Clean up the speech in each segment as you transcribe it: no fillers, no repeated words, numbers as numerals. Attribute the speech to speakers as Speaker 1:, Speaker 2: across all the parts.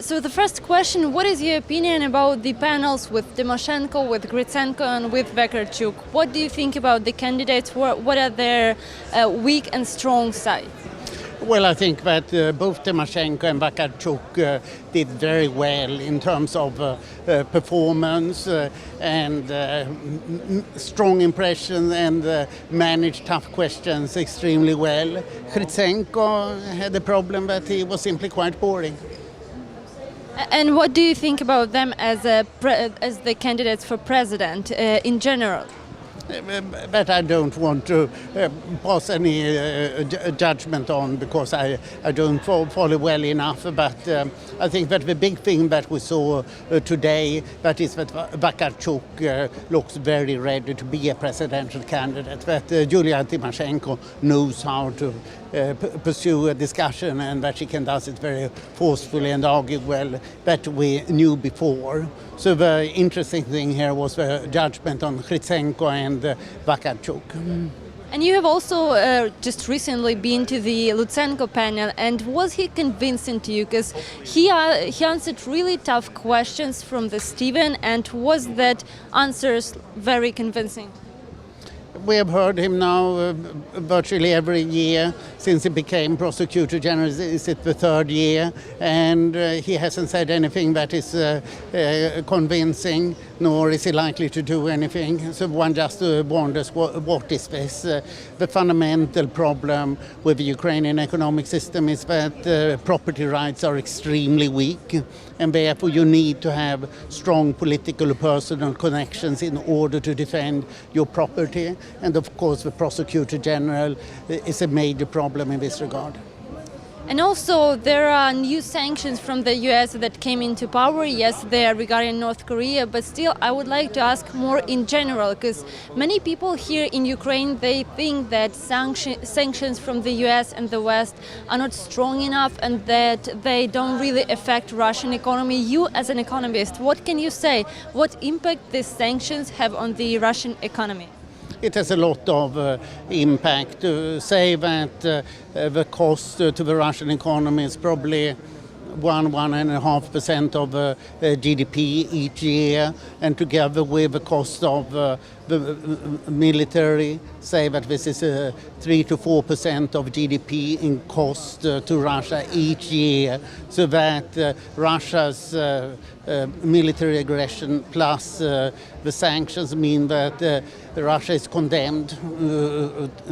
Speaker 1: So the first question, what is your opinion about the panels with Tymoshenko, with Hrytsenko and with Vakarchuk? What do you think about the candidates? What are their weak and strong sides?
Speaker 2: Well, I think that both Tymoshenko and Vakarchuk did very well in terms of performance and strong impression and managed tough questions extremely well. Hrytsenko had the problem that he was simply quite boring.
Speaker 1: And what do you think about them as the candidates for president in general?
Speaker 2: But I don't want to pass any judgment on because I don't follow well enough. But I think that the big thing that we saw today, that is that Vakarchuk looks very ready to be a presidential candidate. That Yulia Tymoshenko knows how to pursue a discussion and that she can do it very forcefully and argue well that we knew before. So the interesting thing here was the judgment on Hrytsenko and Vakarchuk.
Speaker 1: And you have also just recently been to the Lutsenko panel, and was he convincing to you? Because he answered really tough questions from the Stephen, and was that answers very convincing?
Speaker 2: We have heard him now virtually every year since he became Prosecutor General. Is it the third year? And he hasn't said anything that is convincing, nor is he likely to do anything. So one just wonders, what is this? The fundamental problem with the Ukrainian economic system is that property rights are extremely weak, and therefore you need to have strong political or personal connections in order to defend your property. And of course the Prosecutor General is a major problem in this regard.
Speaker 1: And also there are new sanctions from the US that came into power. Yes, they are regarding North Korea, but still I would like to ask more in general, because many people here in Ukraine, they think that sanctions from the US and the West are not strong enough and that they don't really affect Russian economy. You as an economist, what can you say? What impact these sanctions have on the Russian economy?
Speaker 2: It has a lot of impact. To say that the cost to the Russian economy is probably 1.5% of GDP each year, and together with the cost of the military, say that this is 3 to 4% of GDP in cost to Russia each year, so that Russia's military aggression plus the sanctions mean that Russia is condemned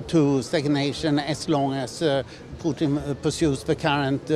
Speaker 2: to stagnation as long as Putin pursues the current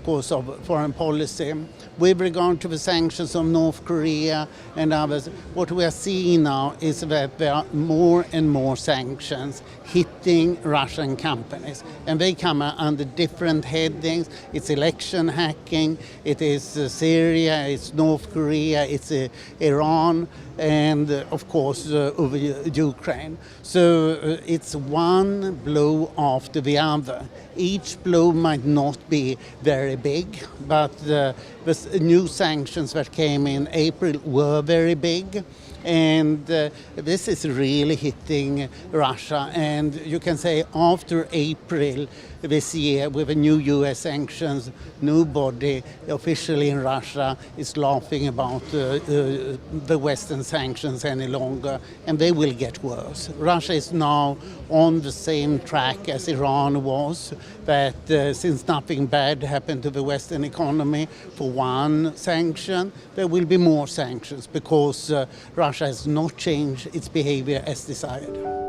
Speaker 2: course of foreign policy. With regard to the sanctions on North Korea and others, what we are seeing now is that there are more and more sanctions hitting Russian companies, and they come under different headings. It's election hacking, it is Syria, it's North Korea, it's Iran, and of course over Ukraine. So it's one blow after the other. Each blow might not be very big, but the new sanctions that came in April were very big. And this is really hitting Russia. And you can say after April this year, with the new US sanctions, nobody officially in Russia is laughing about the Western sanctions any longer, and they will get worse. Russia is now on the same track as Iran was, that since nothing bad happened to the Western economy for one sanction, there will be more sanctions because Russia has not changed its behavior as desired.